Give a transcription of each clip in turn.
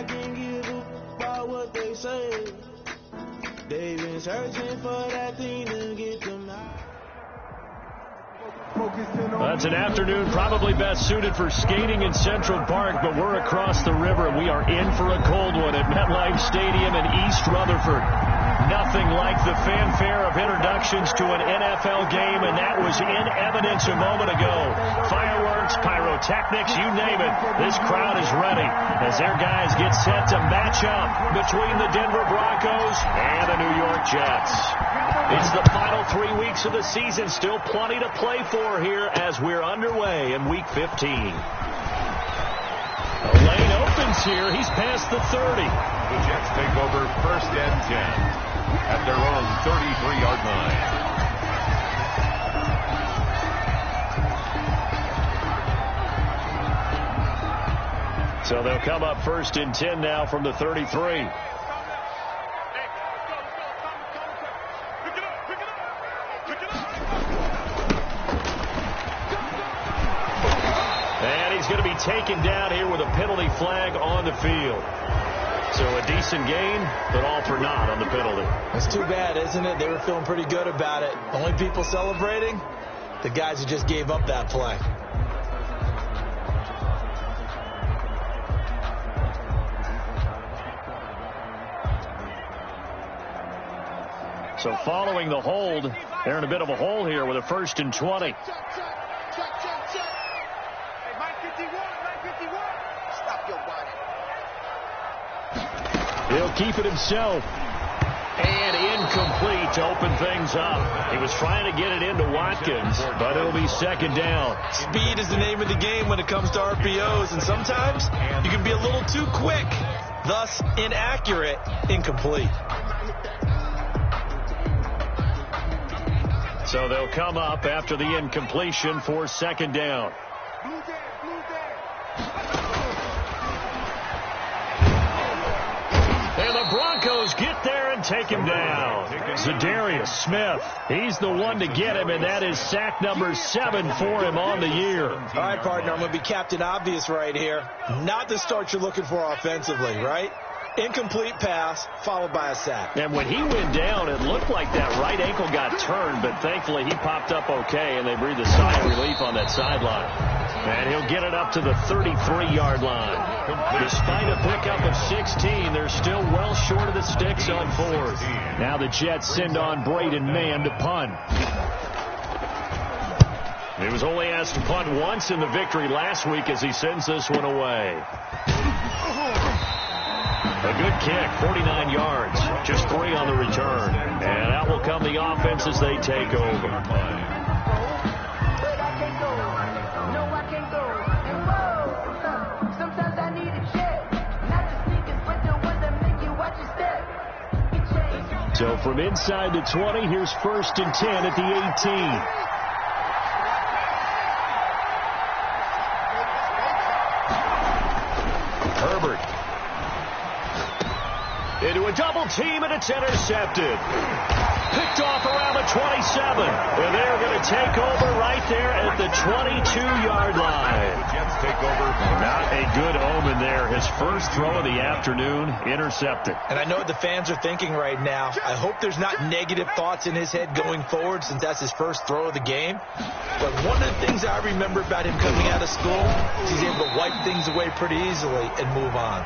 can give a about what they say. They've been searching for that thing to get them out. That's an afternoon probably best suited for skating in Central Park, but we're across the river and we are in for a cold one at MetLife Stadium in East Rutherford. Nothing like the fanfare of introductions to an NFL game, and that was in evidence a moment ago. Fireworks, pyrotechnics, you name it. This crowd is ready as their guys get set to match up between the Denver Broncos and the New York Jets. It's the final 3 weeks of the season. Still plenty to play for here as we're underway in Week 15. The lane opens here. He's past the 30. The Jets take over 1st and 10 at their own 33-yard line. So they'll come up 1st and 10 now from the 33. Taken down here with a penalty flag on the field. So a decent gain, but all for naught on the penalty. That's too bad, isn't it? They were feeling pretty good about it. Only people celebrating, the guys who just gave up that play. So following the hold, they're in a bit of a hole here with a 1st and 20. He'll keep it himself. And incomplete to open things up. He was trying to get it into Watkins, but it'll be 2nd down. Speed is the name of the game when it comes to RPOs, and sometimes you can be a little too quick, thus inaccurate, incomplete. So they'll come up after the incompletion for 2nd down. And the Broncos get there and take him down. Zadarius Smith, he's the one to get him, and that is sack number 7 for him on the year. All right, partner, I'm going to be Captain Obvious right here. Not the start you're looking for offensively, right? Incomplete pass, followed by a sack. And when he went down, it looked like that right ankle got turned, but thankfully he popped up okay, and they breathed a sigh of relief on that sideline. And he'll get it up to the 33-yard line. Despite a pickup of 16, they're still well short of the sticks on 4th. Now the Jets send on Braden Mann to punt. He was only asked to punt once in the victory last week as he sends this one away. A good kick, 49 yards, just 3 on the return. And out will come the offense as they take over. So from inside the 20, here's 1st and 10 at the 18. Herbert. Into a double team, and it's intercepted. Picked off around the 27. And they're going to take over right there at the 22-yard line. The Jets take over. Not a good omen there. His first throw of the afternoon intercepted. And I know what the fans are thinking right now. I hope there's not negative thoughts in his head going forward since that's his first throw of the game. But one of the things I remember about him coming out of school is he's able to wipe things away pretty easily and move on.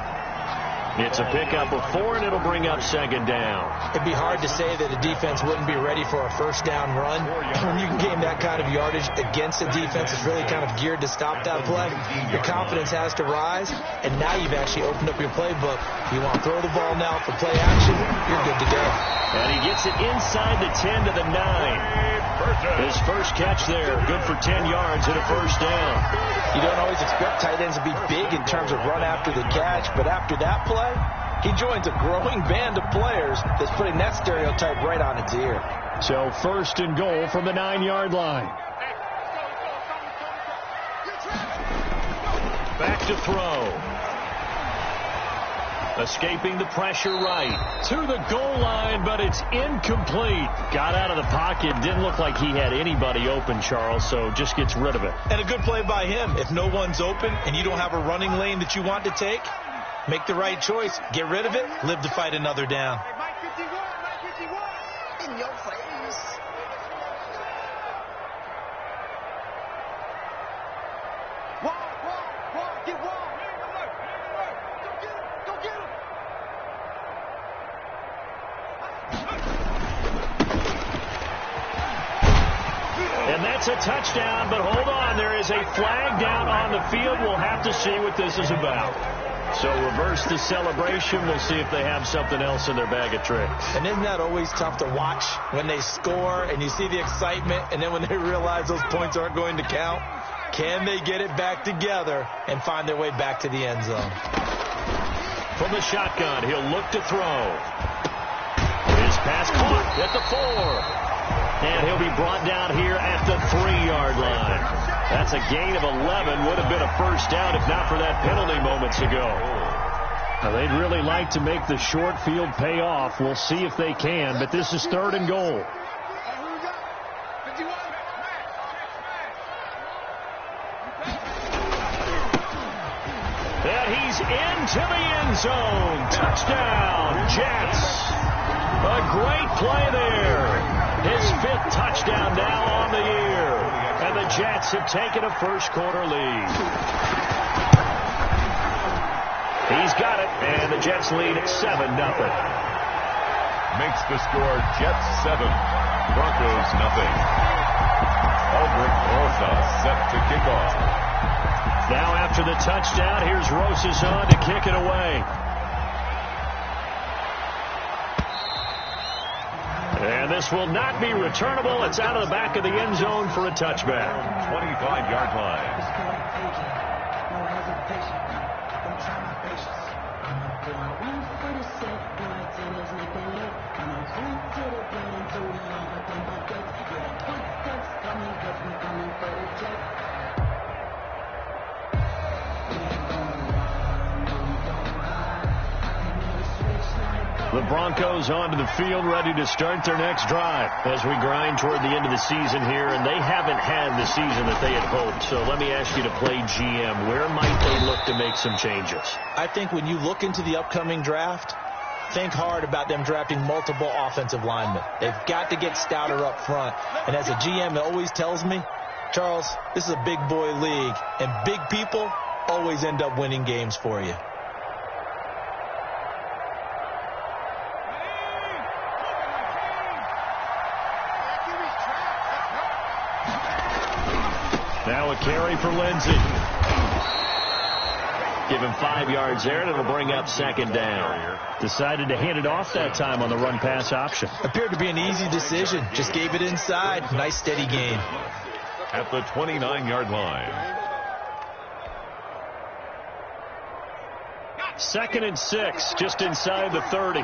It's a pickup of 4, and it'll bring up 2nd down. It'd be hard to say that a defense wouldn't be ready for a 1st down run. When you can gain that kind of yardage against a defense that's really kind of geared to stop that play, your confidence has to rise, and now you've actually opened up your playbook. You want to throw the ball now for play action, you're good to go. And he gets it inside the 10 to the 9. His first catch there, good for 10 yards and a 1st down. You don't always expect tight ends to be big in terms of run after the catch, but after that play, he joins a growing band of players that's putting that stereotype right on its ear. So 1st and goal from the 9-yard line. Back to throw. Escaping the pressure right to the goal line, but it's incomplete. Got out of the pocket. Didn't look like he had anybody open, Charles, so just gets rid of it. And a good play by him. If no one's open and you don't have a running lane that you want to take, Make the right choice. Get rid of it. Live to fight another down. In your face. And that's a touchdown, but hold on. There is a flag down on the field. We'll have to see what this is about. So reverse the celebration. We'll see if they have something else in their bag of tricks. And isn't that always tough to watch when they score and you see the excitement, and then when they realize those points aren't going to count? Can they get it back together and find their way back to the end zone? From the shotgun, he'll look to throw. His pass caught at the 4. And he'll be brought down here at the 3-yard line. That's a gain of 11. Would have been a first down if not for that penalty moments ago. Now, they'd really like to make the short field pay off. We'll see if they can, but this is 3rd and goal. And he's into the end zone. Touchdown, Jets. A great play there. His 5th touchdown now on the year. And the Jets have taken a first-quarter lead. He's got it, and the Jets lead at 7-0. Makes the score Jets 7, Broncos 0. Aldrich Rosas set to kick off. Now after the touchdown, here's Rosas on to kick it away. And this will not be returnable. It's out of the back of the end zone for a touchback. 25-yard line. The Broncos onto the field, ready to start their next drive as we grind toward the end of the season here, and they haven't had the season that they had hoped. So let me ask you to play GM. Where might they look to make some changes? I think when you look into the upcoming draft, think hard about them drafting multiple offensive linemen. They've got to get stouter up front. And as a GM, it always tells me, Charles, this is a big boy league, and big people always end up winning games for you. Now a carry for Lindsey. Give him 5 yards there, and it'll bring up 2nd down. Decided to hand it off that time on the run-pass option. Appeared to be an easy decision. Just gave it inside. Nice, steady gain. At the 29-yard line. 2nd and 6, just inside the 30.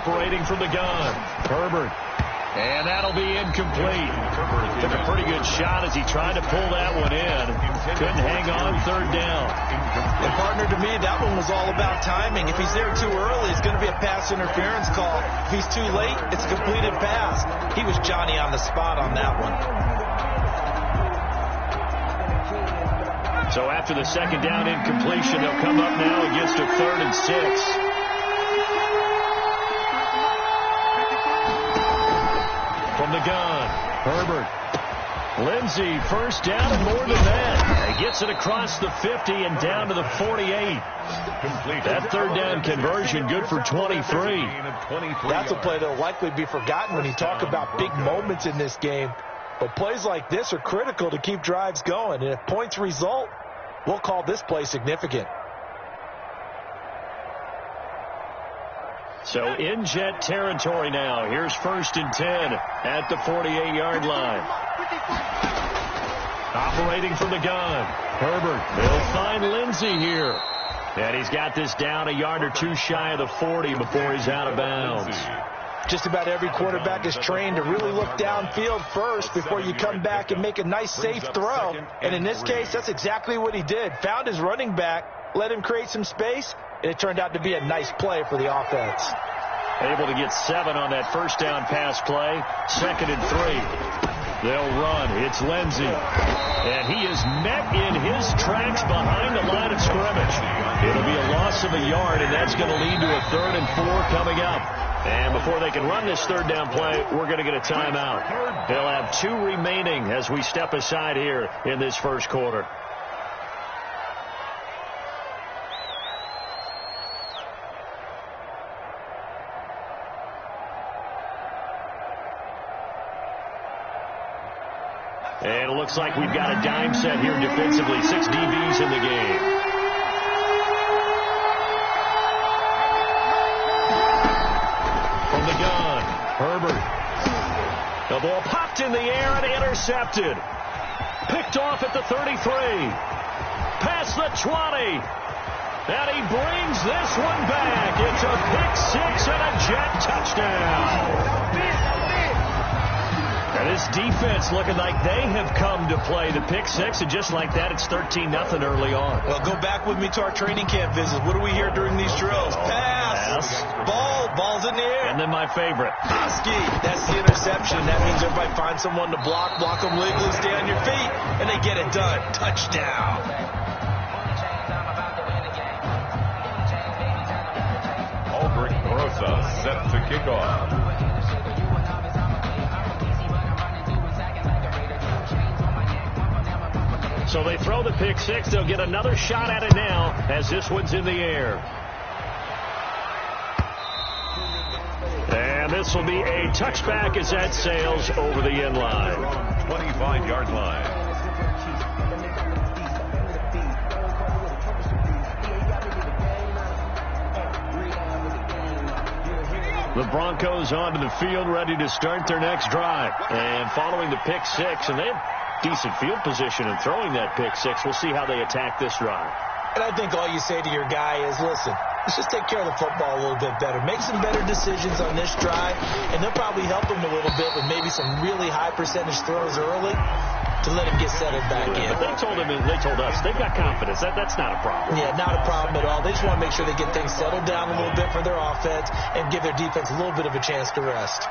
Operating from the gun, Herbert. And that'll be incomplete. Took a pretty good shot as he tried to pull that one in. Couldn't hang on 3rd down. And partner, to me, that one was all about timing. If he's there too early, it's going to be a pass interference call. If he's too late, it's a completed pass. He was Johnny on the spot on that one. So after the 2nd down incompletion, they'll come up now against a 3rd and 6. From the gun, Herbert. Lindsey, first down and more than that. He gets it across the 50 and down to the 48. That 3rd down conversion good for 23. That's a play that will likely be forgotten when you talk about big moments in this game. But plays like this are critical to keep drives going. And if points result, we'll call this play significant. So in Jet territory now. Here's 1st and 10 at the 48-yard line. Operating from the gun, Herbert. They'll find Lindsey here. And he's got this down a yard or two shy of the 40 before he's out of bounds. Just about every quarterback is trained to really look downfield first before you come back and make a nice, safe throw. And in this case, that's exactly what he did. Found his running back, let him create some space, and it turned out to be a nice play for the offense. Able to get 7 on that first down pass play. 2nd and 3. They'll run. It's Lindsey. And he is met in his tracks behind the line of scrimmage. It'll be a loss of a yard, and that's going to lead to a 3rd and 4 coming up. And before they can run this 3rd down play, we're going to get a timeout. They'll have 2 remaining as we step aside here in this first quarter. And it looks like we've got a dime set here defensively. 6 DBs in the game. From the gun, Herbert. The ball popped in the air and intercepted. Picked off at the 33. Past the 20. And he brings this one back. It's a pick 6 and a jet touchdown. And this defense looking like they have come to play the pick 6, and just like that, it's 13-0 early on. Well, go back with me to our training camp visits. What do we hear during these drills? Pass. Ball's in the air. And then my favorite. Husky. That's the interception. That means everybody finds someone to block them legally, stay on your feet, and they get it done. Touchdown. Albert Rosa set to kick off. So they throw the pick 6. They'll get another shot at it now as this one's in the air. And this will be a touchback as that sails over the end line. 25-yard line. The Broncos onto the field ready to start their next drive. And following the pick 6, and they have decent field position in throwing that pick 6. We'll see how they attack this drive. And I think all you say to your guy is, listen, let's just take care of the football a little bit better. Make some better decisions on this drive, and they'll probably help him a little bit with maybe some really high percentage throws early to let him get settled back in. But they told us, they've got confidence. That's not a problem. Yeah, not a problem at all. They just want to make sure they get things settled down a little bit for their offense and give their defense a little bit of a chance to rest.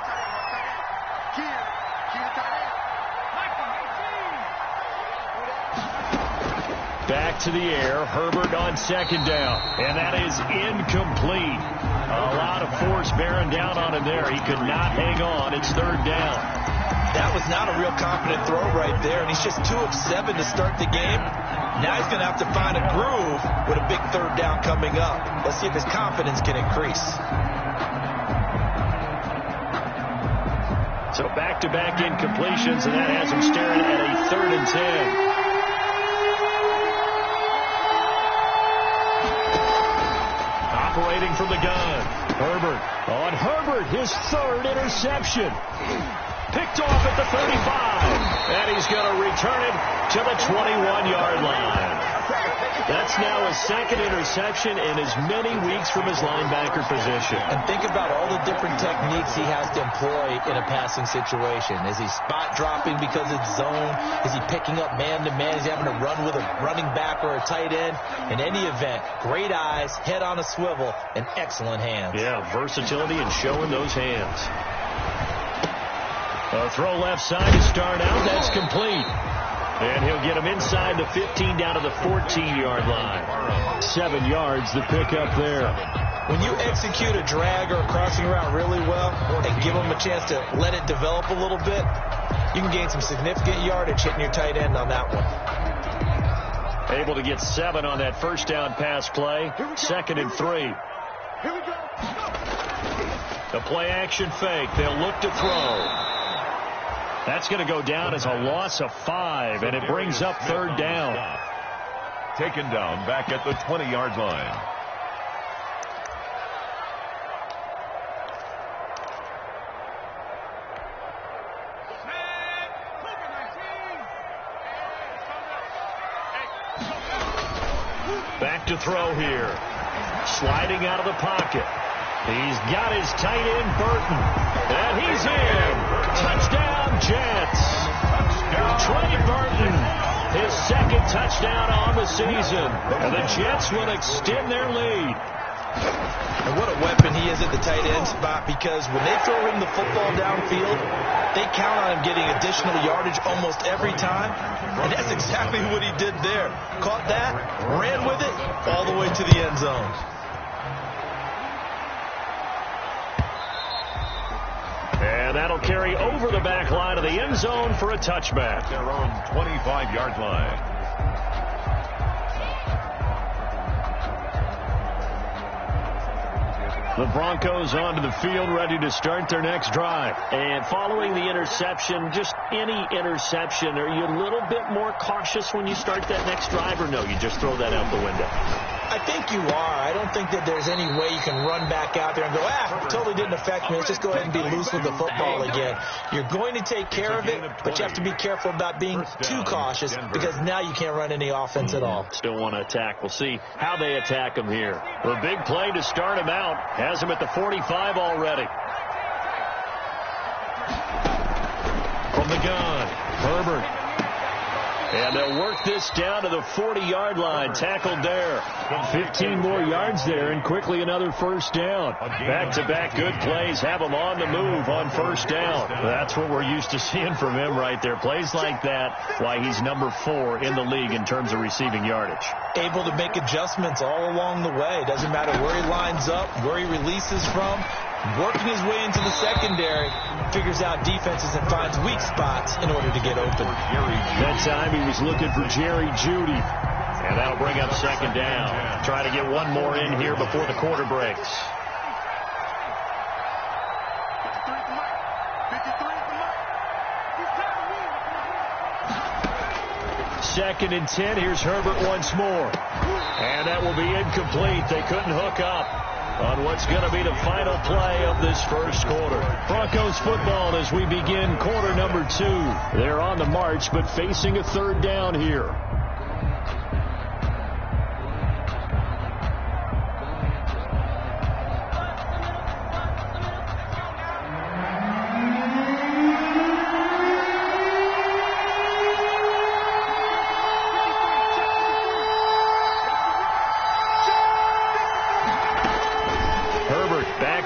Back to the air. Herbert on 2nd down. And that is incomplete. A lot of force bearing down on him there. He could not hang on. It's 3rd down. That was not a real confident throw right there. And he's just 2 of 7 to start the game. Now he's going to have to find a groove with a big 3rd down coming up. Let's see if his confidence can increase. So back-to-back incompletions, and that has him staring at a 3rd and 10. Operating from the gun. Herbert. On Herbert, his 3rd interception. Picked off at the 35. And he's going to return it to the 21-yard line. That's now his 2nd interception in as many weeks from his linebacker position. And think about all the different techniques he has to employ in a passing situation. Is he spot dropping because it's zone? Is he picking up man-to-man? Is he having to run with a running back or a tight end? In any event, great eyes, head on a swivel, and excellent hands. Yeah, versatility and showing those hands. A throw left side to start out. That's complete. And he'll get him inside the 15 down to the 14-yard line. 7 yards the pickup there. When you execute a drag or a crossing route really well and give them a chance to let it develop a little bit, you can gain some significant yardage hitting your tight end on that one. Able to get 7 on that first down pass play. 2nd and 3. Here we go. The play action fake. They'll look to throw. That's going to go down as a loss of 5, and it brings up 3rd down. Taken down back at the 20-yard line. Back to throw here. Sliding out of the pocket. He's got his tight end, Burton. And he's in. Touchdown, Jets. Trey Burton, his 2nd touchdown on the season. And the Jets will extend their lead. And what a weapon he is at the tight end spot, because when they throw him the football downfield, they count on him getting additional yardage almost every time. And that's exactly what he did there. Caught that, ran with it, all the way to the end zone. And that'll carry over the back line of the end zone for a touchback. Their own 25-yard line. The Broncos onto the field, ready to start their next drive. And following the interception, just any interception, are you a little bit more cautious when you start that next drive, or no, you just throw that out the window? I think you are. I don't think that there's any way you can run back out there and go, totally didn't affect me. Let's just go ahead and be loose with the football again. You're going to take care of it, but you have to be careful about being too cautious, because now you can't run any offense at all. Still want to attack. We'll see how they attack him here. The big play to start him out has him at the 45 already. From the gun, Herbert. And they'll work this down to the 40-yard line. Tackled there. 15 more yards there, and quickly another first down. Back-to-back good plays have him on the move on first down. That's what we're used to seeing from him right there. Plays like that, why he's number 4 in the league in terms of receiving yardage. Able to make adjustments all along the way. Doesn't matter where he lines up, where he releases from. Working his way into the secondary, figures out defenses and finds weak spots in order to get open. That time he was looking for Jerry Jeudy. And that'll bring up second down. Try to get one more in here before the quarter breaks. Second and 10. Here's Herbert once more. And that will be incomplete. They couldn't hook up on what's going to be the final play of this first quarter. Broncos football as we begin quarter number 2. They're on the march, but facing a third down here.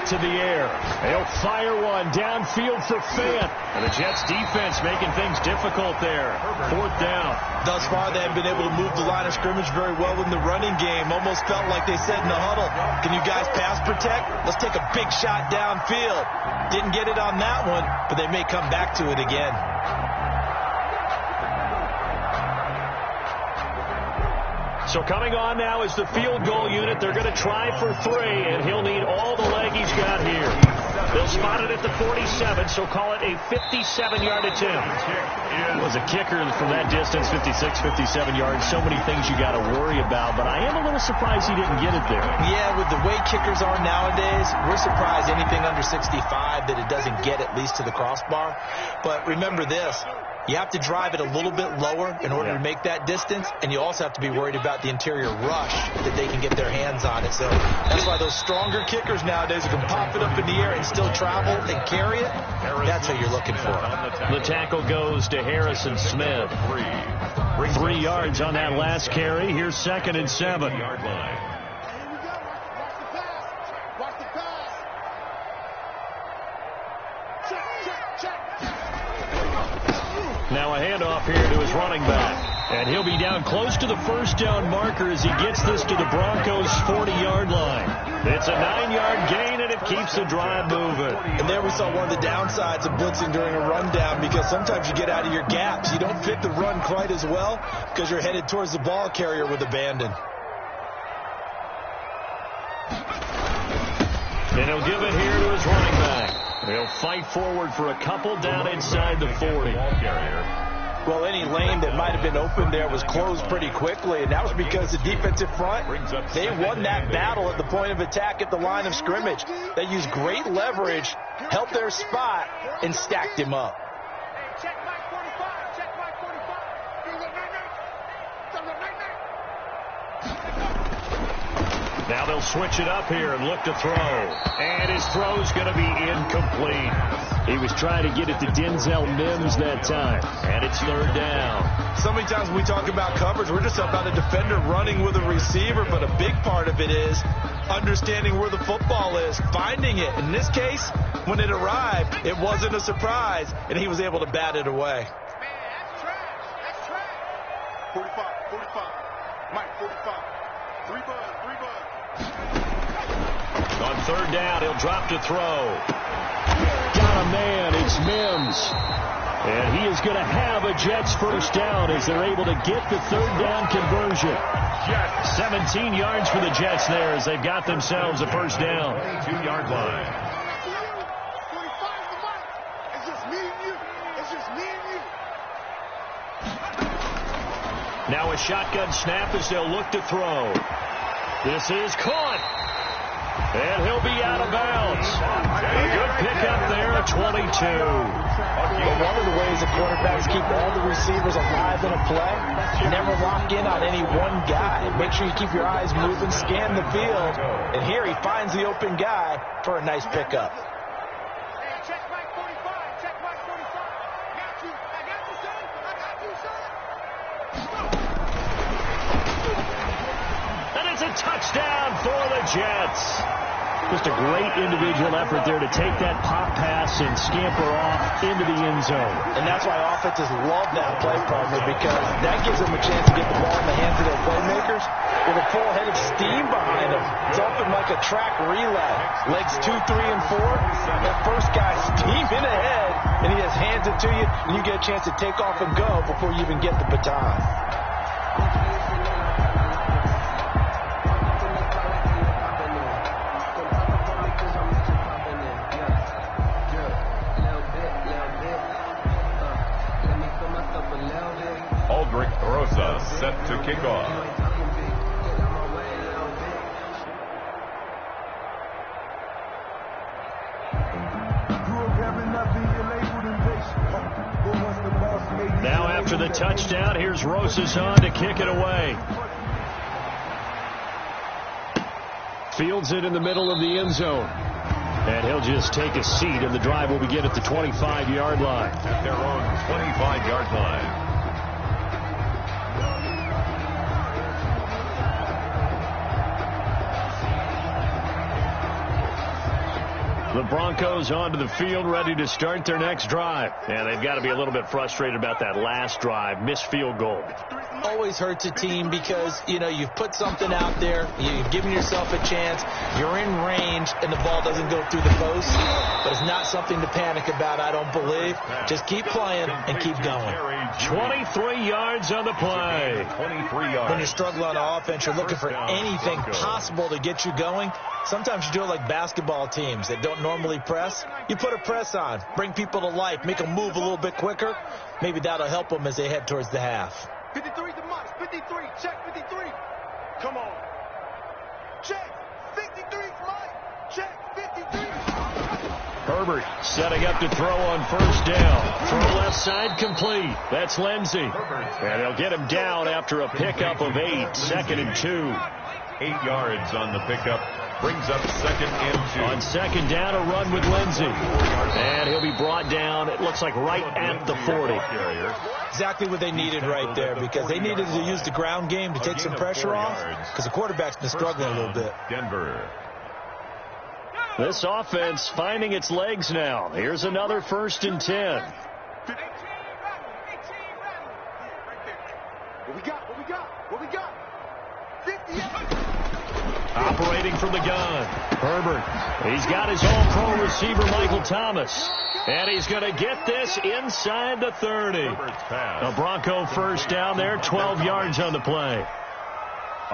To the air. They'll fire one downfield for Fant. And the Jets defense making things difficult there. Fourth down. Thus far, they have been able to move the line of scrimmage very well in the running game. Almost felt like they said in the huddle, can you guys pass protect? Let's take a big shot downfield. Didn't get it on that one, but they may come back to it again. So coming on now is the field goal unit. They're going to try for 3, and he'll need all the leg he's got here. They'll spot it at the 47, so call it a 57-yard attempt. It was a kicker from that distance, 56, 57 yards. So many things you got to worry about, but I am a little surprised he didn't get it there. Yeah, with the way kickers are nowadays, we're surprised anything under 65 that it doesn't get at least to the crossbar. But remember this. You have to drive it a little bit lower in order to make that distance, and you also have to be worried about the interior rush that they can get their hands on it. So that's why those stronger kickers nowadays who can pop it up in the air and still travel and carry it, that's what you're looking for. The tackle goes to Harrison Smith. 3 yards on that last carry. Here's second and 7. Now a handoff here to his running back. And he'll be down close to the first down marker as he gets this to the Broncos' 40-yard line. It's a 9-yard gain, and it keeps the drive moving. And there we saw one of the downsides of blitzing during a rundown, because sometimes you get out of your gaps. You don't fit the run quite as well because you're headed towards the ball carrier with abandon. And he'll give it here to his running back. They'll fight forward for a couple down inside the 40. Well, any lane that might have been open there was closed pretty quickly, and that was because the defensive front, they won that battle at the point of attack at the line of scrimmage. They used great leverage, helped their spot, and stacked him up. Now they'll switch it up here and look to throw. And his throw's going to be incomplete. He was trying to get it to Denzel Mims that time. And it's third down. So many times when we talk about coverage, we're just about a defender running with a receiver, but a big part of it is understanding where the football is, finding it. In this case, when it arrived, it wasn't a surprise, and he was able to bat it away. 45, 45. Mike, 45. 3 bud. On third down, he'll drop to throw. Got a man, it's Mims. And he is going to have a Jets first down as they're able to get the third down conversion. 17 yards for the Jets there as they've got themselves a first down. 2-yard line. 45 is the mark. It's just me and you. It's just me and you. Now a shotgun snap as they'll look to throw. This is caught. And he'll be out of bounds. A good pickup there at 22. But one of the ways the quarterbacks keep all the receivers alive in a play, never lock in on any one guy. Make sure you keep your eyes moving, scan the field. And here he finds the open guy for a nice pickup. Hey, check Mike 45. Check Mike 45. Got you. I got you, son. I got you, son. And it's a touchdown for the Jets. Just a great individual effort there to take that pop pass and scamper off into the end zone. And that's why offenses love that play, partner, because that gives them a chance to get the ball in the hands of their playmakers with a full head of steam behind them. It's open like a track relay. Legs 2, 3, and 4. That first guy's steaming ahead, and he just hands it to you, and you get a chance to take off and go before you even get the baton. Rosa set to kick off. Now after the touchdown, here's Rosas on to kick it away. Fields it in the middle of the end zone. And he'll just take a seat, and the drive will begin at the 25-yard line. At their own 25-yard line. The Broncos onto the field, ready to start their next drive. And they've got to be a little bit frustrated about that last drive. Missed field goal. Always hurts a team because, you know, you've put something out there, you've given yourself a chance, you're in range, and the ball doesn't go through the post. But it's not something to panic about, I don't believe. Just keep playing and keep going. 23 yards on the play. 23 yards. When you're struggling on offense, you're looking for anything possible to get you going. Sometimes you do it like basketball teams that don't normally press. You put a press on, bring people to life, make them move a little bit quicker. Maybe that'll help them as they head towards the half. 53 to Mike. 53. Check 53. Come on. Check 53, Mike. Check 53. Herbert setting up to throw on first down. Throw left side complete. That's Lindsey. And he'll get him down after a pickup of 8. 2nd and 2. 8 yards on the pickup. Brings up 2nd and 2. On second down, a run with Lindsey. And he'll be brought down, it looks like right at the 40. Exactly what they needed right there, because they needed to use the ground game to take some pressure off, because the quarterback's been struggling a little bit. Denver. This offense finding its legs now. Here's another 1st and 10. What we got? What we got? What we got? 58. Operating from the gun. Herbert. He's got his all-pro receiver, Michael Thomas. And he's going to get this inside the 30. A Bronco first down there, 12 yards on the play.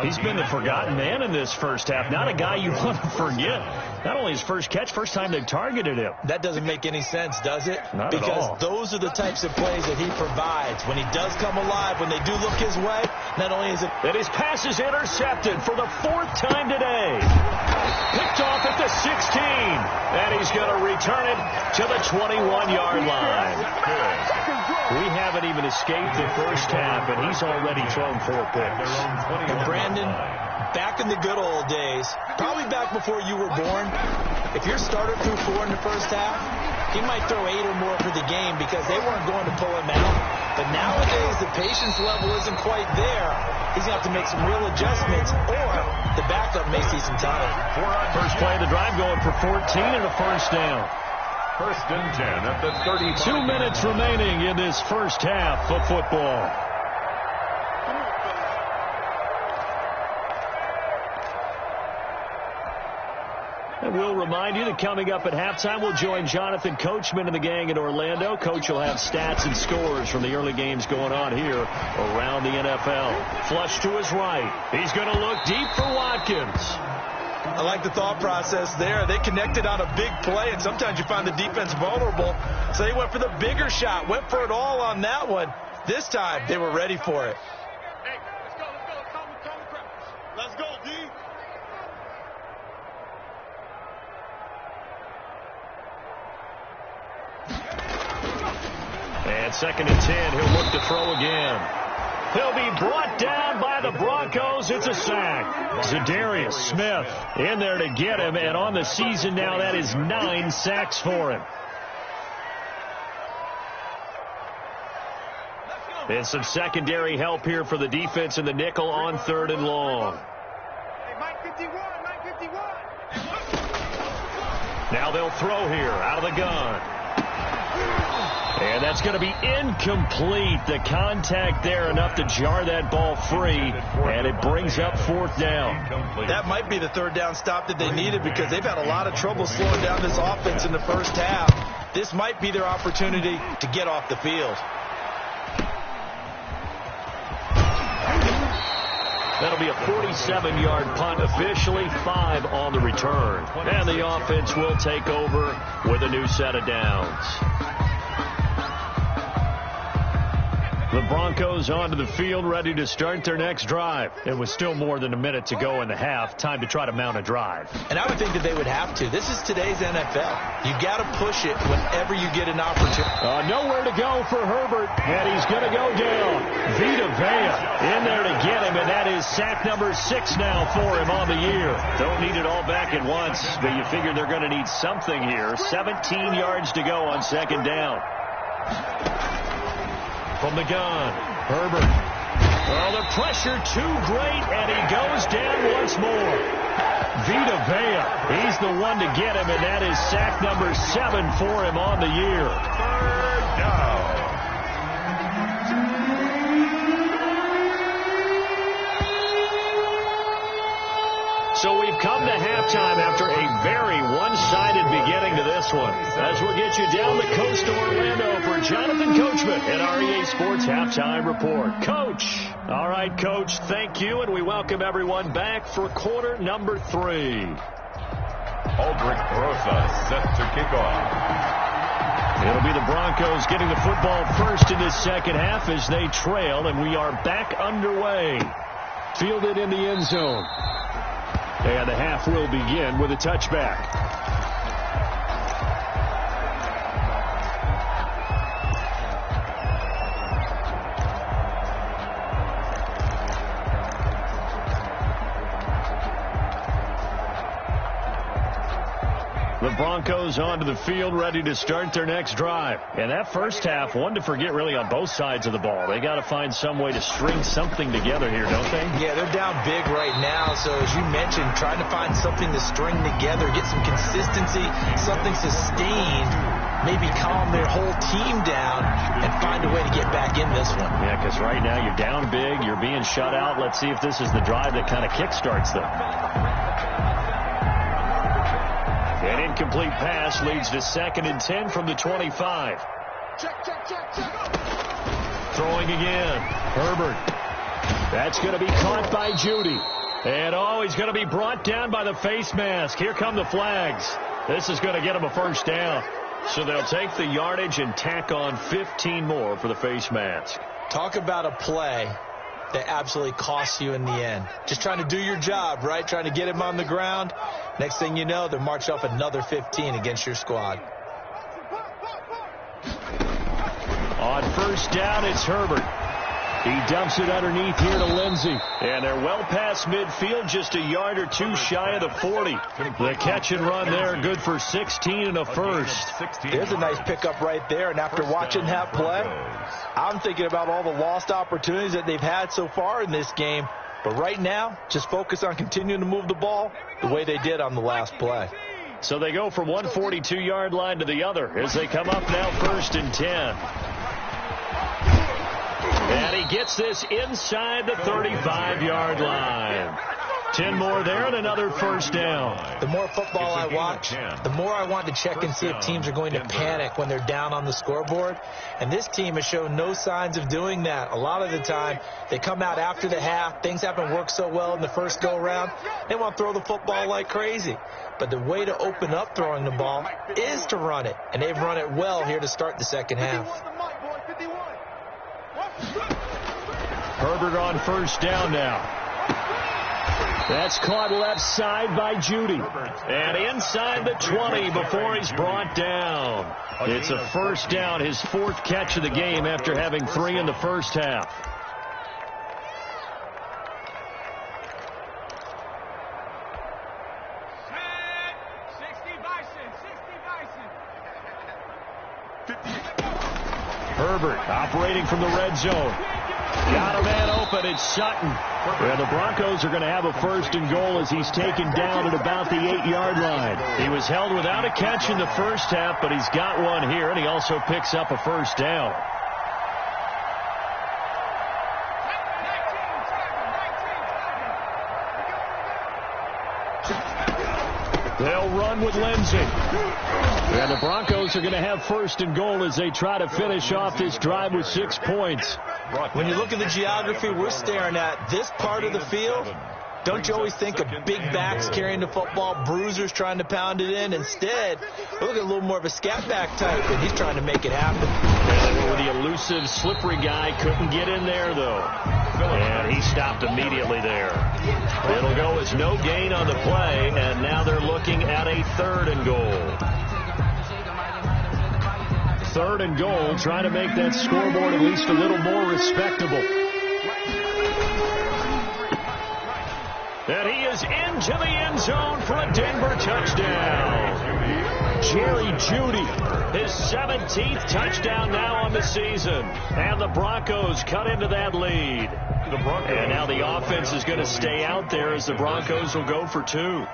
He's been the forgotten man in this first half. Not a guy you want to forget. Not only his first catch, first time they've targeted him. That doesn't make any sense, does it? Not because at all. Those are the types of plays that he provides. When he does come alive, when they do look his way, not only is it... And his pass is intercepted for the 4th time today. Picked off at the 16. And he's going to return it to the 21-yard line. We haven't even escaped the first half, and he's already thrown 4 picks. And Brandon, Back in the good old days, probably back before you were born, if your starter threw 4 in the first half, he might throw 8 or more for the game because they weren't going to pull him out. But nowadays, the patience level isn't quite there. He's going to have to make some real adjustments, or the backup may see some time. First play of the drive going for 14 and a first down. First and 10 at the 35. 2 minutes remaining in this first half of football. And we'll remind you that coming up at halftime, we'll join Jonathan Coachman and the gang in Orlando. Coach will have stats and scores from the early games going on here around the NFL. Flush to his right. He's going to look deep for Watkins. I like the thought process there. They connected on a big play, and sometimes you find the defense vulnerable. So they went for the bigger shot, went for it all on that one. This time, they were ready for it. Hey, let's go. Calm the crowd. Let's go, D. And second and 10, he'll look to throw again. He'll be brought down by the Broncos. It's a sack. Zadarius Smith in there to get him, and on the season now, that is 9 sacks for him. And some secondary help here for the defense in the nickel on 3rd and long. Hey, Mike 51. Now they'll throw here out of the gun. And that's going to be incomplete. The contact there enough to jar that ball free, and it brings up 4th down. That might be the 3rd down stop that they needed because they've had a lot of trouble slowing down this offense in the first half. This might be their opportunity to get off the field. That'll be a 47-yard punt, officially 5 on the return. And the offense will take over with a new set of downs. The Broncos onto the field, ready to start their next drive. It was still more than a minute to go in the half. Time to try to mount a drive. And I would think that they would have to. This is today's NFL. You got to push it whenever you get an opportunity. Nowhere to go for Herbert, and he's going to go down. Vita Vea in there to get him, and that is sack number 6 now for him on the year. Don't need it all back at once, but you figure they're going to need something here. 17 yards to go on 2nd down. From the gun, Herbert. Oh, the pressure too great, and he goes down once more. Vita Vea, he's the one to get him, and that is sack number 7 for him on the year. 3rd down. So we've come to halftime after a very one-sided beginning to this one. As we'll get you down the coast to Orlando for Jonathan Coachman at our EA Sports Halftime Report. Coach. All right, Coach, thank you, and we welcome everyone back for quarter number 3. Aldrich Rosa set to kick off. It'll be the Broncos getting the football first in this second half as they trail, and we are back underway. Fielded in the end zone. And the half will begin with a touchback. The Broncos onto the field, ready to start their next drive. And that first half, one to forget really on both sides of the ball. They got to find some way to string something together here, don't they? Yeah, they're down big right now. So as you mentioned, trying to find something to string together, get some consistency, something sustained, maybe calm their whole team down and find a way to get back in this one. Yeah, because right now you're down big, you're being shut out. Let's see if this is the drive that kind of kickstarts them. An incomplete pass leads to 2nd and 10 from the 25. Check. Throwing again. Herbert. That's going to be caught by Judy. And he's going to be brought down by the face mask. Here come the flags. This is going to get him a first down. So they'll take the yardage and tack on 15 more for the face mask. Talk about a play that absolutely costs you in the end. Just trying to do your job, right? Trying to get him on the ground. Next thing you know, they're marched off another 15 against your squad. On first down, it's Herbert. He dumps it underneath here to Lindsey. And they're well past midfield, just a yard or two shy of the 40. The catch and run there, good for 16 and a first. There's a nice pickup right there, and after watching that play, I'm thinking about all the lost opportunities that they've had so far in this game. But right now, just focus on continuing to move the ball the way they did on the last play. So they go from one 42-yard line to the other as they come up now 1st and 10. And he gets this inside the 35-yard line. 10 more there and another first down. The more football I watch, the more I want to check and see if teams are going to panic when they're down on the scoreboard. And this team has shown no signs of doing that. A lot of the time, they come out after the half. Things haven't worked so well in the first go-around. They want to throw the football like crazy. But the way to open up throwing the ball is to run it. And they've run it well here to start the second half. Herbert on first down now. That's caught left side by Judy. And inside the 20 before he's brought down. It's a first down, his 4th catch of the game after having 3 in the first half. Herbert operating from the red zone. Got a man open. It's Sutton. And the Broncos are going to have a 1st and goal as he's taken down at about the 8-yard line. He was held without a catch in the first half, but he's got one here, and he also picks up a first down. They'll run with Lindsey. And the Broncos are going to have 1st and goal as they try to finish off this drive with 6 points. When you look at the geography we're staring at, this part of the field, don't you always think of big backs carrying the football, bruisers trying to pound it in? Instead, we're looking at a little more of a scat back type, and he's trying to make it happen. And the elusive, slippery guy couldn't get in there, though. And he stopped immediately there. It'll go as no gain on the play, and now they're looking at a 3rd and goal. 3rd and goal, trying to make that scoreboard at least a little more respectable. And he is into the end zone for a Denver touchdown. Jerry Jeudy, his 17th touchdown now on the season. And the Broncos cut into that lead. And now the offense is going to stay out there as the Broncos will go for 2.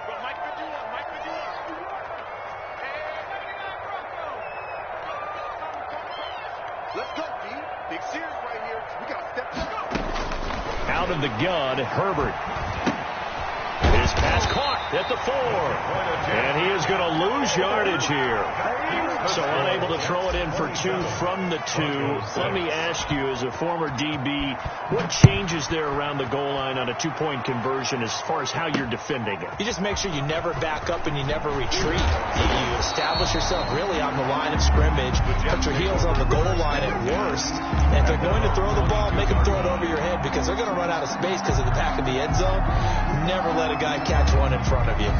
Let's go, D. Big series right here. We got to step up. Out of the gun, Herbert. His pass caught at the 4. And he is going to lose yardage here. So unable to throw it in for 2 from the 2. Let me ask you, as a former DB, what changes there around the goal line on a 2-point conversion as far as how you're defending it? You just make sure you never back up and you never retreat. You establish yourself really on the line of scrimmage, put your heels on the goal line at worst. And if they're going to throw the ball, make them throw it over your head because they're going to run out of space because of the back of the end zone. Never let a guy catch one in front of you.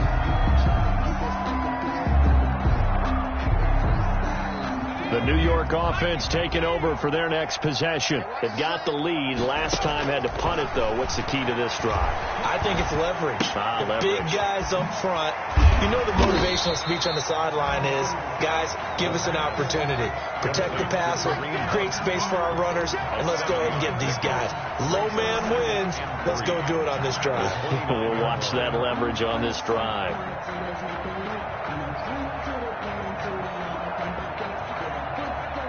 The New York offense taking over for their next possession. They've got the lead. Last time had to punt it, though. What's the key to this drive? I think it's leverage. Leverage. Big guys up front. You know the motivational speech on the sideline is, guys, give us an opportunity. Protect the passer, create space for our runners, and let's go ahead and get these guys. Low man wins. Let's go do it on this drive. We'll watch that leverage on this drive.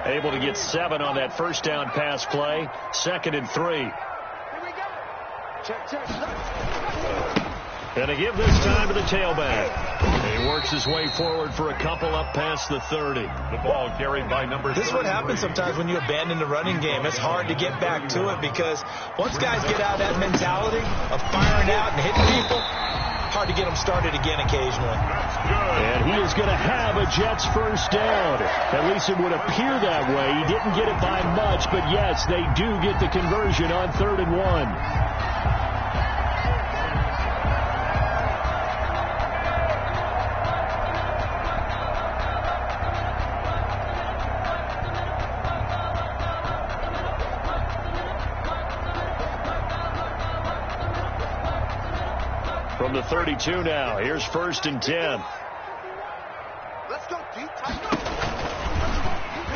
Able to get 7 on that first down pass play. 2nd and 3. Here we go. Check. And to give this time to the tailback. He works his way forward for a couple up past the 30. The ball carried by number 3. This is what happens sometimes when you abandon the running game. It's hard to get back to it because once guys get out of that mentality of firing out and hitting people, hard to get them started again occasionally. And he is going to have a Jets first down. At least it would appear that way. He didn't get it by much, but yes, they do get the conversion on 3rd and 1. from the 32 now. Here's 1st and 10. Let's go, D.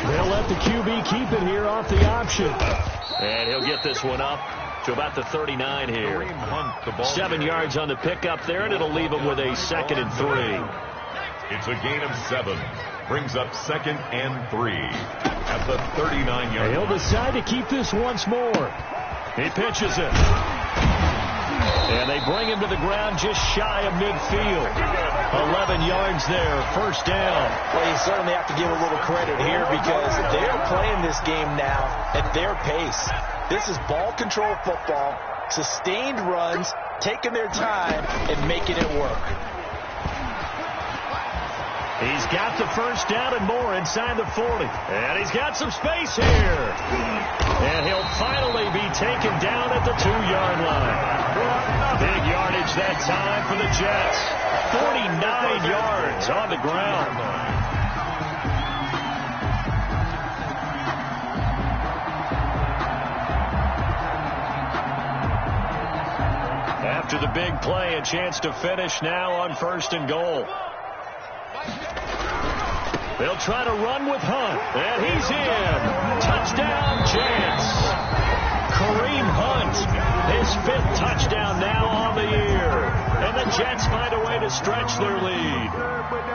They'll let the QB keep it here off the option. And he'll get this one up to about the 39 here. 7 yards on the pickup there, and it'll leave him with a 2nd and 3. It's a gain of 7. Brings up 2nd and 3 at the 39-yard line. He'll decide to keep this once more. He pitches it. And they bring him to the ground just shy of midfield. 11 yards there, 1st down. Well, you certainly have to give a little credit here because they're playing this game now at their pace. This is ball control football, sustained runs, taking their time, and making it work. He's got the 1st down and more inside the 40. And he's got some space here. And he'll finally be taken down at the 2-yard line. Big yardage that time for the Jets. 49 yards on the ground. After the big play, a chance to finish now on 1st and goal. They'll try to run with Hunt, and he's in. Touchdown, Jets. Kareem Hunt, his 5th touchdown now on the year. And the Jets find a way to stretch their lead.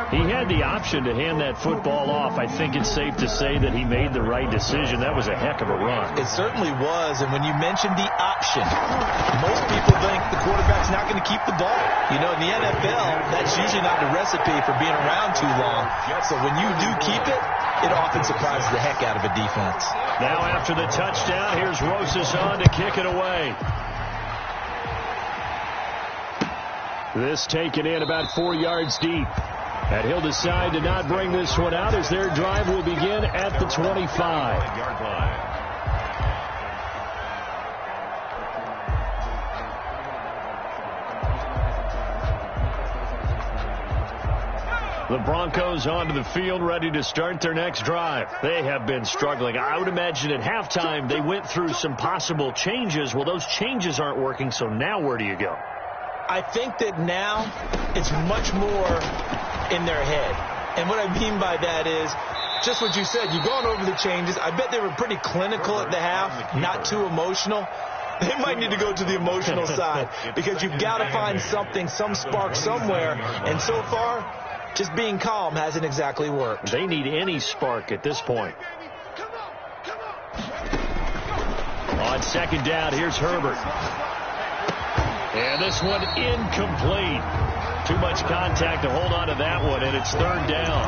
He had the option to hand that football off. I think it's safe to say that he made the right decision. That was a heck of a run. It certainly was, and when you mentioned the option, most people think the quarterback's not going to keep the ball. You know, in the NFL, that's usually not the recipe for being around too long. So when you do keep it, it often surprises the heck out of a defense. Now after the touchdown, here's Rosas on to kick it away. This taken in about 4 yards deep. And he'll decide to not bring this one out as their drive will begin at the 25-yard line. The Broncos onto the field, ready to start their next drive. They have been struggling. I would imagine at halftime they went through some possible changes. Well, those changes aren't working, so now where do you go? I think that now it's much more in their head. And what I mean by that is just what you said. You've gone over the changes. I bet they were pretty clinical at the half, not too emotional. They might need to go to the emotional side because you've got to find something, some spark somewhere. And so far, just being calm hasn't exactly worked. They need any spark at this point. On 2nd down, here's Herbert. And this one incomplete. Too much contact to hold on to that one, and it's 3rd down.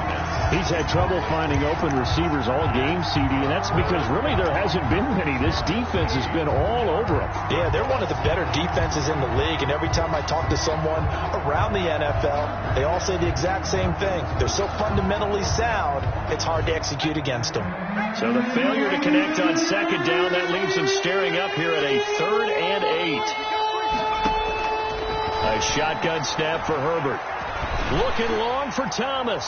He's had trouble finding open receivers all game, CD, and that's because really there hasn't been many. This defense has been all over them. Yeah, they're one of the better defenses in the league, and every time I talk to someone around the NFL, they all say the exact same thing. They're so fundamentally sound, it's hard to execute against them. So the failure to connect on 2nd down, that leaves them staring up here at a 3rd and 8. A shotgun snap for Herbert. Looking long for Thomas.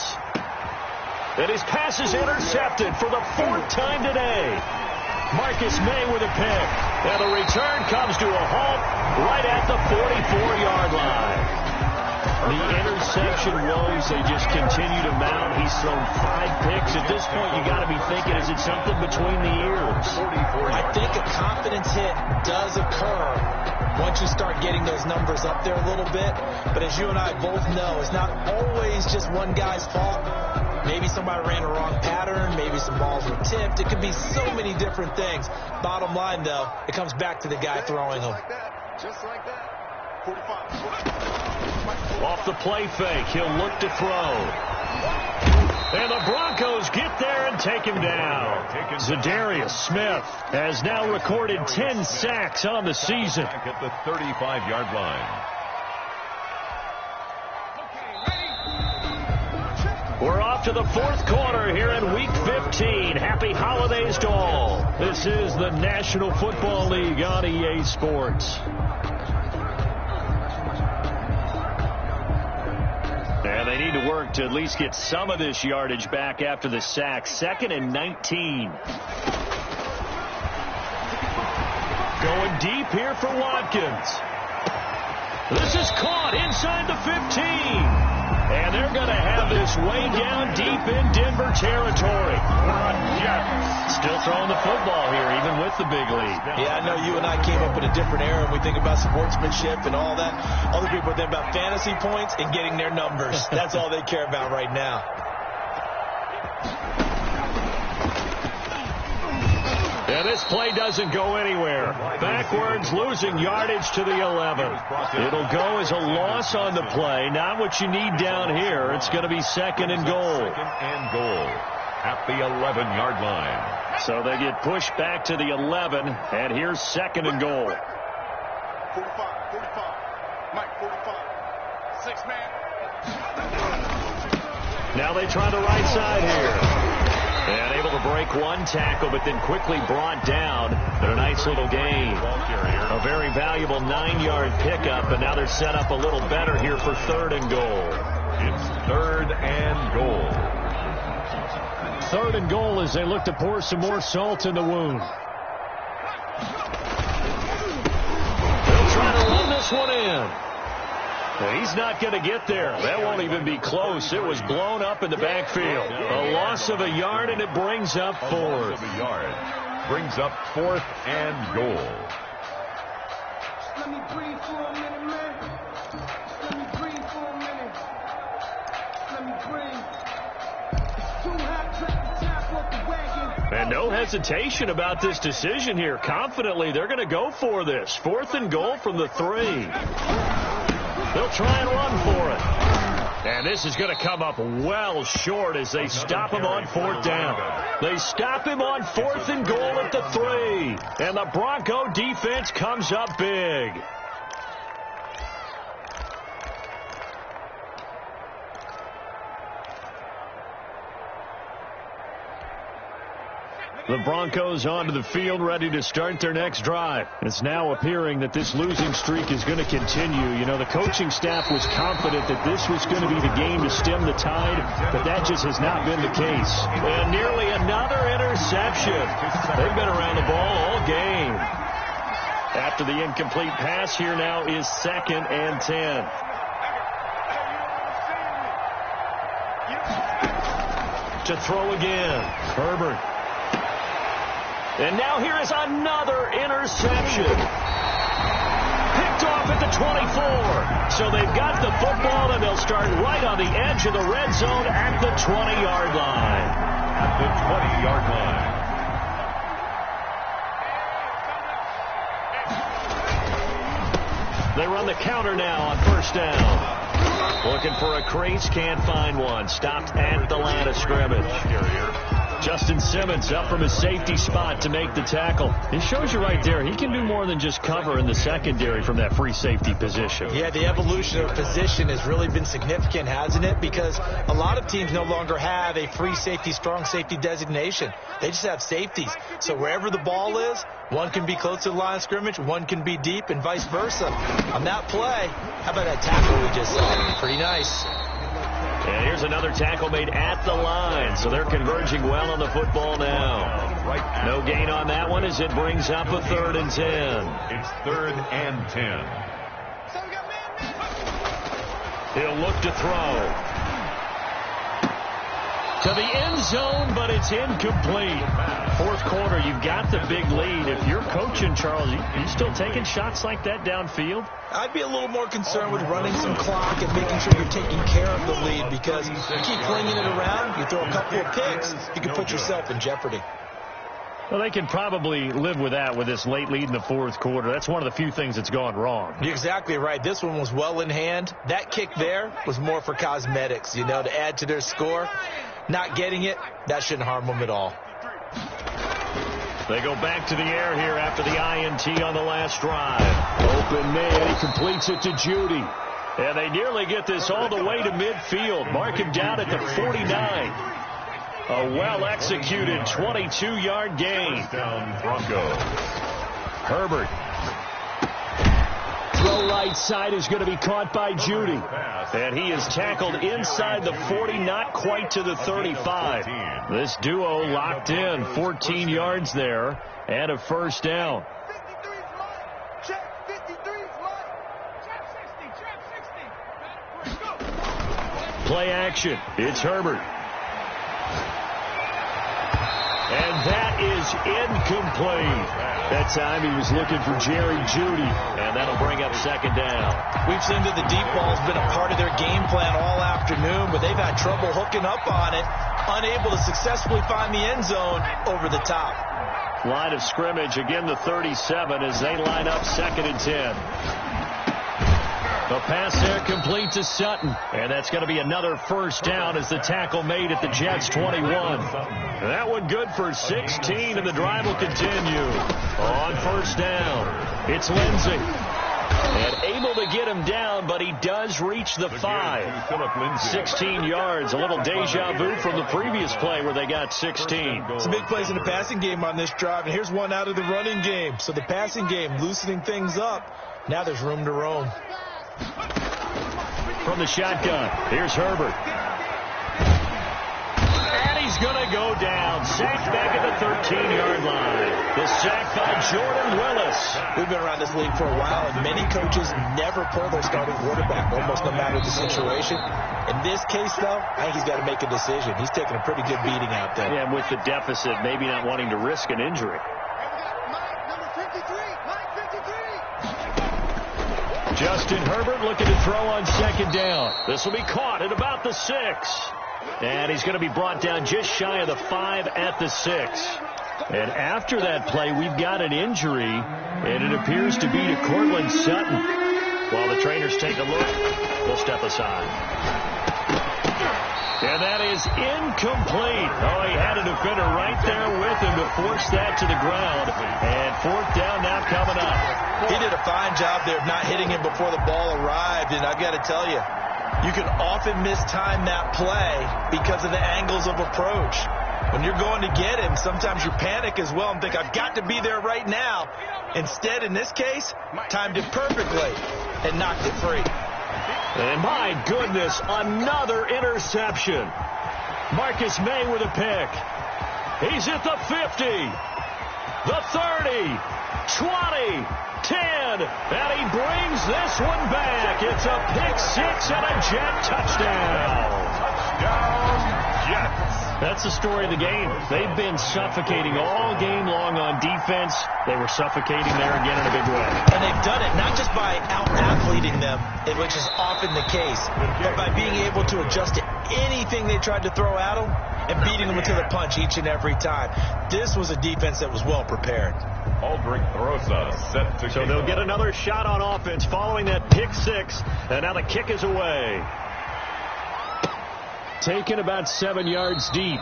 And his pass is intercepted for the 4th time today. Marcus May with a pick. And the return comes to a halt right at the 44-yard line. The interception woes, they just continue to mount. He's thrown 5 picks. At this point, you got to be thinking, is it something between the ears? I think a confidence hit does occur once you start getting those numbers up there a little bit. But as you and I both know, it's not always just one guy's fault. Maybe somebody ran a wrong pattern. Maybe some balls were tipped. It could be so many different things. Bottom line, though, it comes back to the guy throwing them. Just like that. 45. Off the play fake, he'll look to throw. And the Broncos get there and take him down. Zadarius Smith has now recorded 10 sacks on the season. Back at the 35-yard line. We're off to the 4th quarter here in Week 15. Happy holidays to all. This is the National Football League on EA Sports. And they need to work to at least get some of this yardage back after the sack. 2nd and 19. Going deep here for Watkins. This is caught inside the 15. And they're going to have this way down deep in Denver territory. Still throwing the football here, even with the big lead. Yeah, I know you and I came up in a different era, and we think about sportsmanship and all that. Other people think about fantasy points and getting their numbers. That's all they care about right now. And this play doesn't go anywhere. Backwards, losing yardage to the 11. It'll go as a loss on the play. Not what you need down here. It's going to be second and goal. Second and goal at the 11-yard line. So they get pushed back to the 11, and here's second and goal. 45, 45. Mike, 45. 6 man. Now they try the right side here. And able to break one tackle, but then quickly brought down. But a nice little gain. A very valuable 9-yard pickup, and now they're set up a little better here for third and goal. It's third and goal. Third and goal as they look to pour some more salt in the wound. They'll try to run this one in. Well, he's not going to get there. That won't even be close. It was blown up in the backfield. A loss of a yard, and it brings up fourth. Brings up fourth and goal. Let me breathe for a minute, man. Let me breathe for a minute. Let me breathe. It's too hot to tap off the wagon. And no hesitation about this decision here. Confidently, they're going to go for this. Fourth and goal from the 3. They'll try and run for it. And this is going to come up well short as they stop him on fourth down. They stop him on fourth and goal at the 3. And the Bronco defense comes up big. The Broncos onto the field, ready to start their next drive. It's now appearing that this losing streak is going to continue. You know, the coaching staff was confident that this was going to be the game to stem the tide, but that just has not been the case. And nearly another interception. They've been around the ball all game. After the incomplete pass, here now is second and 10. To throw again, Herbert. And now here is another interception. Picked off at the 24. So they've got the football, and they'll start right on the edge of the red zone at the 20-yard line. At the 20-yard line. They run the counter now on first down. Looking for a crease, can't find one. Stopped at the line of scrimmage. Justin Simmons up from his safety spot to make the tackle. It shows you right there, he can do more than just cover in the secondary from that free safety position. Yeah, the evolution of position has really been significant, hasn't it? Because a lot of teams no longer have a free safety, strong safety designation. They just have safeties. So wherever the ball is, one can be close to the line of scrimmage, one can be deep, and vice versa. On that play, how about that tackle we just saw? Pretty nice. And here's another tackle made at the line, so they're converging well on the football now. No gain on that one as it brings up a third and 10. It's third and 10. He'll look to throw. To the end zone, but it's incomplete. Fourth quarter, you've got the big lead. If you're coaching, Charles, you still taking shots like that downfield? I'd be a little more concerned with running some clock and making sure you're taking care of the lead, because you keep flinging it around, you throw a couple of picks, you can put yourself in jeopardy. Well, they can probably live with that with this late lead in the fourth quarter. That's one of the few things that's gone wrong. You're exactly right. This one was well in hand. That kick there was more for cosmetics, you know, to add to their score. Not getting it, that shouldn't harm them at all. They go back to the air here after the INT on the last drive. Open man, he completes it to Judy. And they nearly get this all the way to midfield. Mark him down at the 49. A well-executed 22-yard gain. Down Broncos. Herbert. Throw right side is going to be caught by Judy. And he is tackled inside the 40, not quite to the 35. This duo locked in, 14 yards there, and a first down. 53's Mike. Check, 53's Mike. Check, 63. Play action. It's Herbert. And that is incomplete. That time he was looking for Jerry Jeudy, and that'll bring up second down. We've seen that the deep ball's been a part of their game plan all afternoon, but they've had trouble hooking up on it, unable to successfully find the end zone over the top. Line of scrimmage, again the 37 as they line up 2nd and 10. The pass there complete to Sutton, and that's going to be another first down as the tackle made at the Jets' 21. That one good for 16, and the drive will continue. On first down, it's Lindsey. And able to get him down, but he does reach the 5. 16 yards, a little deja vu from the previous play where they got 16. Some big plays in the passing game on this drive, and here's one out of the running game. So the passing game loosening things up. Now there's room to roam. From the shotgun, here's Herbert. And he's going to go down. Sacked back at the 13-yard line. The sack by Jordan Willis. We've been around this league for a while, and many coaches never pull their starting quarterback, almost no matter the situation. In this case, though, I think he's got to make a decision. He's taking a pretty good beating out there. Yeah, with the deficit, maybe not wanting to risk an injury. Justin Herbert looking to throw on second down. This will be caught at about the 6. And he's going to be brought down just shy of the 5 at the 6. And after that play, we've got an injury, and it appears to be to Cortland Sutton. While the trainers take a look, we'll step aside. And that is incomplete. Oh, he had a defender right there with him to force that to the ground. And fourth down now coming up. He did a fine job there of not hitting him before the ball arrived. And I've got to tell you, you can often mistime that play because of the angles of approach. When you're going to get him, sometimes you panic as well and think, I've got to be there right now. Instead, in this case, timed it perfectly and knocked it free. And my goodness, another interception. Marcus May with a pick. He's at the 50, the 30, 20, 10, and he brings this one back. It's a pick 6 and a Jet touchdown. Touchdown, Jets. That's the story of the game. They've been suffocating all game long on defense. They were suffocating there again in a big way. And they've done it not just by out-athleting them, which is often the case, but by being able to adjust to anything they tried to throw at them and beating them to the punch each and every time. This was a defense that was well prepared. Aldrich Rosa set to So they'll get another shot on offense following that pick 6, and now the kick is away. Taken about 7 yards deep,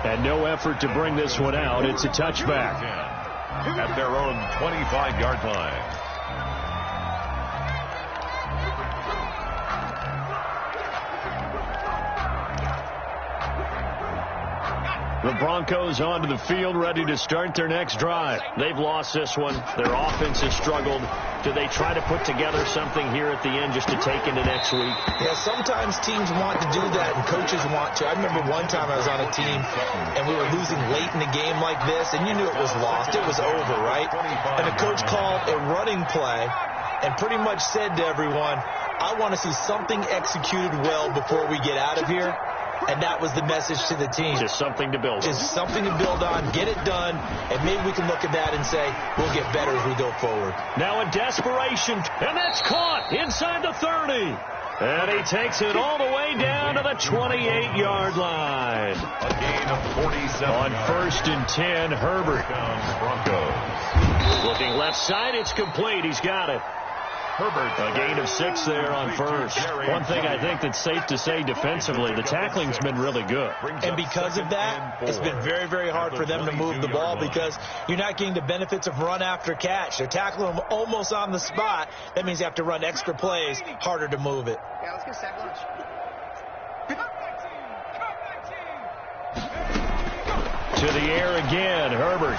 and no effort to bring this one out. It's a touchback. At their own 25-yard line. The Broncos onto the field, ready to start their next drive. They've lost this one. Their offense has struggled. Do they try to put together something here at the end just to take into next week? Yeah, sometimes teams want to do that and coaches want to. I remember one time I was on a team and we were losing late in the game like this, and you knew it was lost. It was over, right? And the coach called a running play and pretty much said to everyone, I want to see something executed well before we get out of here. And that was the message to the team. Just something to build on. Just something to build on, get it done, and maybe we can look at that and say, we'll get better as we go forward. Now a desperation, and that's caught inside the 30. And he takes it all the way down to the 28-yard line. A gain of 47 On yards. 1st and 10, Herbert. Broncos. Looking left side, it's complete. He's got it. Herbert. A gain of 6 there on 1st. One thing I think that's safe to say defensively, the tackling's been really good. And because of that, it's been very, very hard for them to move the ball because you're not getting the benefits of run after catch. They're tackling them almost on the spot. That means you have to run extra plays, harder to move it. Yeah, let's get sack lunch. To the air again, Herbert.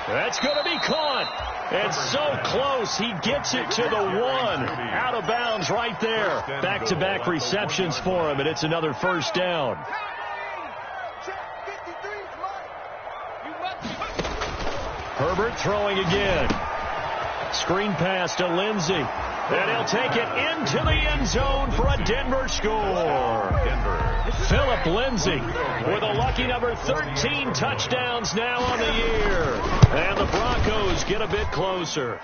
That's going to be caught. And so close, he gets it to the 1. Out of bounds right there. Back-to-back receptions for him, and it's another first down. Herbert throwing again. Screen pass to Lindsey. And he'll take it into the end zone for a Denver score. Denver. Philip Lindsay with a lucky number 13 touchdowns now on the year. And the Broncos get a bit closer.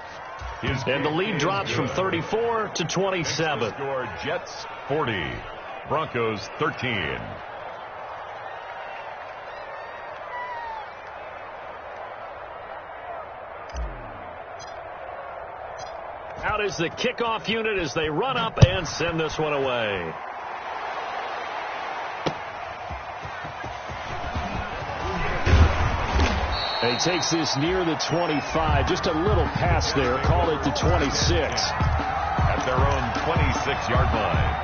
And the lead drops from 34 to 27. Score Jets 40, Broncos 13. Out is the kickoff unit as they run up and send this one away. He takes this near the 25. Just a little pass there. Call it the 26. At their own 26-yard line.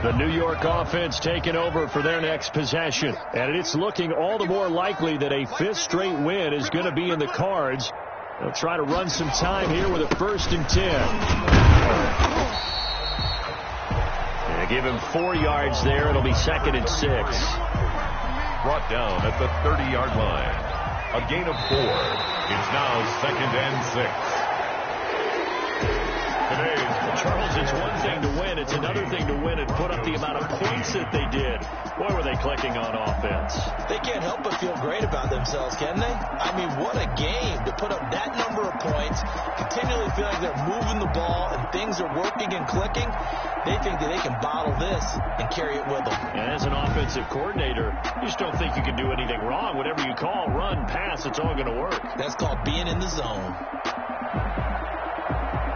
The New York offense taking over for their next possession. And it's looking all the more likely that a fifth straight win is going to be in the cards. They'll try to run some time here with a 1st and 10. And give him 4 yards there. It'll be 2nd and 6. Brought down at the 30-yard line. A gain of 4. It's now 2nd and 6. Today's Charles, it's one thing to win. It's another thing to win and put up the amount of points that they did. Boy, were they clicking on offense. They can't help but feel great about themselves, can they? I mean, what a game to put up that number of points, continually feel like they're moving the ball and things are working and clicking. They think that they can bottle this and carry it with them. And as an offensive coordinator, you just don't think you can do anything wrong. Whatever you call, run, pass, it's all going to work. That's called being in the zone.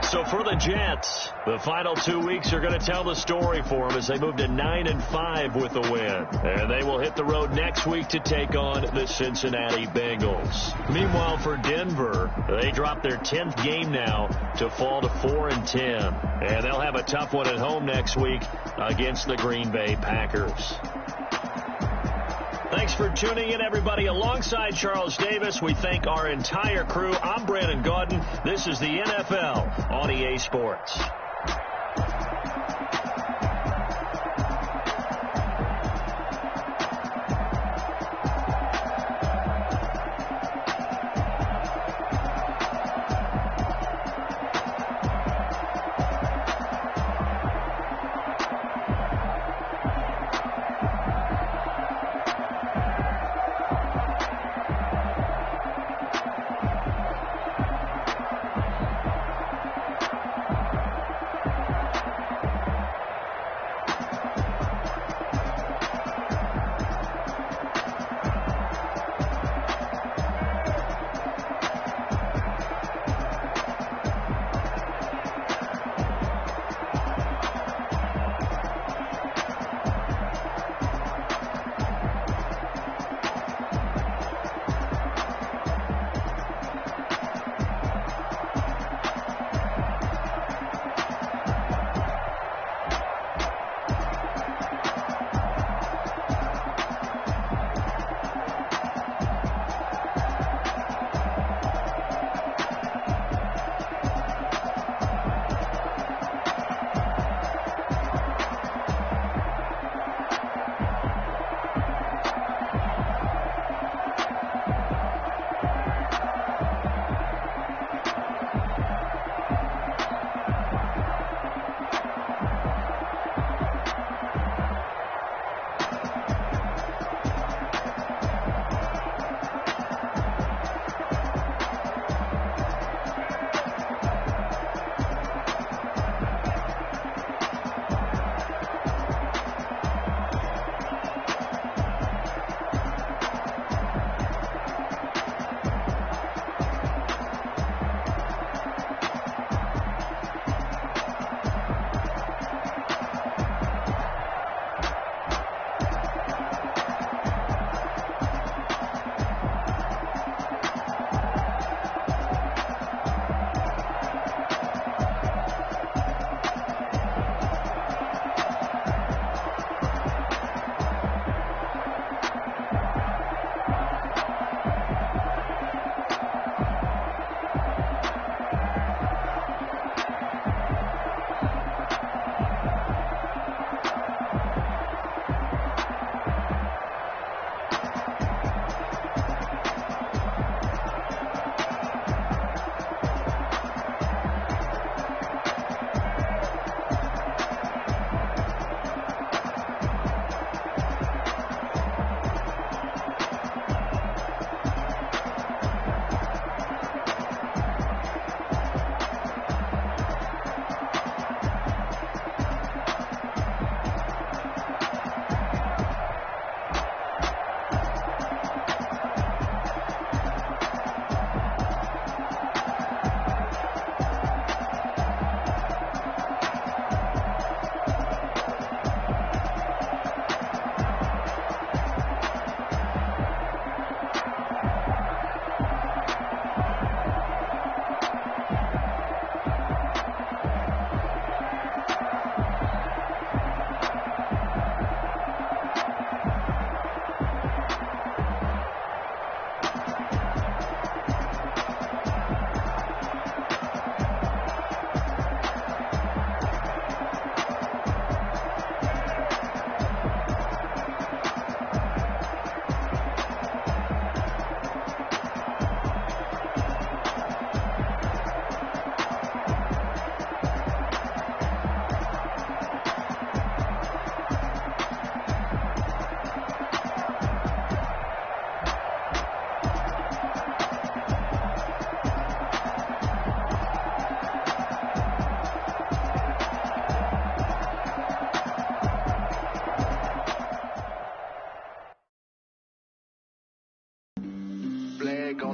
So for the Jets, the final 2 weeks are going to tell the story for them as they move to 9-5 with a win. And they will hit the road next week to take on the Cincinnati Bengals. Meanwhile, for Denver, they drop their 10th game now to fall to 4-10. And they'll have a tough one at home next week against the Green Bay Packers. Thanks for tuning in, everybody. Alongside Charles Davis, we thank our entire crew. I'm Brandon Gaudin. This is the NFL on EA Sports.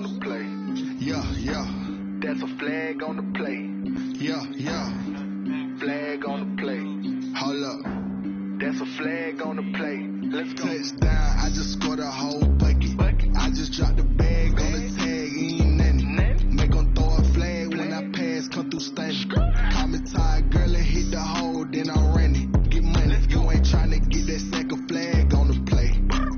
on the play. Yeah, yeah. That's a flag on the play. Yeah, yeah. Flag on the play. Hold up. That's a flag on the play. Let's go. Touchdown, I just scored a whole bucket. I just dropped the bag on the tag, ain't nothing. Make them throw a flag when I pass, come through stunning. Call me tired, girl, and hit the hole, then I'm running. Get money, you ain't tryna get that second flag on the play.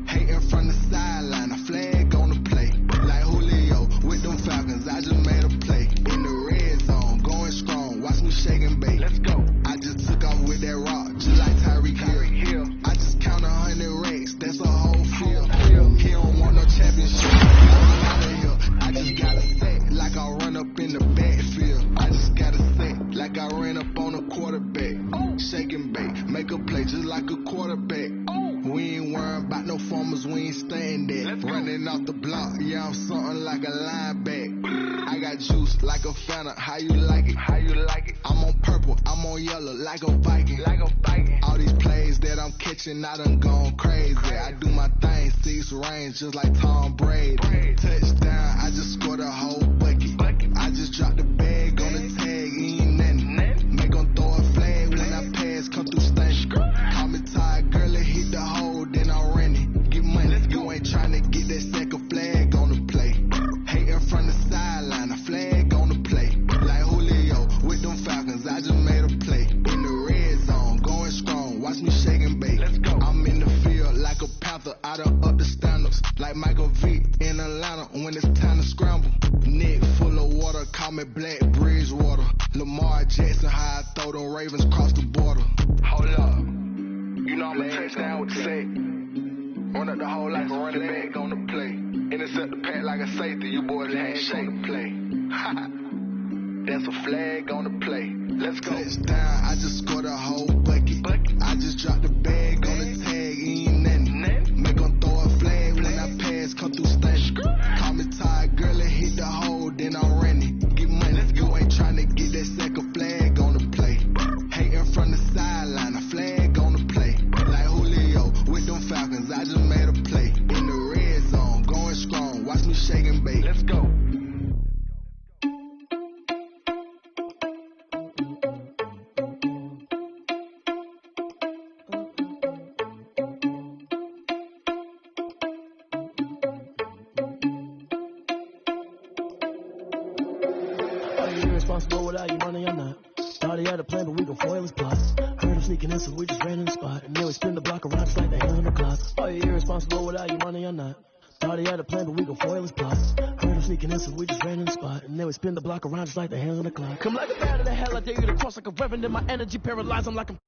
Hating from the sideline, a flag on the play. Like Julio with them Falcons, I just made a play. In the red zone, going strong, watch me shake and bake. Let's go. I just took off with that rock, just like Tyreek Hill. I just count 100 racks, that's a whole field. He don't want no championship. I just got a set like I run up in the backfield. I just got a set like I ran up on a quarterback. Shake and bake, make a play just like a quarterback. We ain't worrying about no formers, we ain't staying there. Running off the block, yeah, I'm something like a linebacker. I got juice like a Fanta, how you like it? How you like it? I'm on purple, I'm on yellow, like a Viking. Like a Viking. All these plays that I'm catching, I done gone crazy. I do my thing, 6 range, just like Tom Brady. Touchdown, I just scored a whole bucket. I just dropped the bag on the tag, ain't nothing. Make them throw a flag when I pass, come through stunning. Call me tired, girl, and hit the hole, then I'm running. Get money, you ain't tryna get that second flag on the play. Hating from the sideline, a flag on the play. Like Julio with them Falcons, I just made a play. In the red zone, going strong, watch me shake and bake. Let's go. I'm in the field like a Panther, I done up the standards. Like Michael Vick in Atlanta when it's time to scramble. Neck full of water, call me Black Bridgewater. Lamar Jackson, how I throw them Ravens cross the border. Hold up, you know I'm a touchdown with the sack. Run up the hole like a running back on the play. Intercept the pack like a safety, you boys ain't shake and play. That's a flag on the play. Let's go. Touchdown, I just scored a whole bucket. I just dropped the bag on the tag, ain't nothing. Make them throw a flag when I pass, come through stunning. Call me tired, girl, and hit the hole, then I'm running. Get money, you ain't tryna get that second flag on the play. Hating from the sideline, a flag on the play. Like Julio with them Falcons, I just made a play. In the red zone, going strong, watch me shake and bake. Let's go. Irresponsible without your money, I'm not. Thought he had a plan, but we gon' foil his plots. Heard him sneaking in, so we just ran in the spot. And then we spin the block around just like the hands on the clock. Are you irresponsible without your money, I'm not. Thought he had a plan, but we gon' foil his plots. Heard him sneaking in, so we just ran in the spot. And then we spin the block around just like the hands on the clock. Come like a bat of the hell, I dare you to cross like a reverend, and my energy paralyzed, I'm like I'm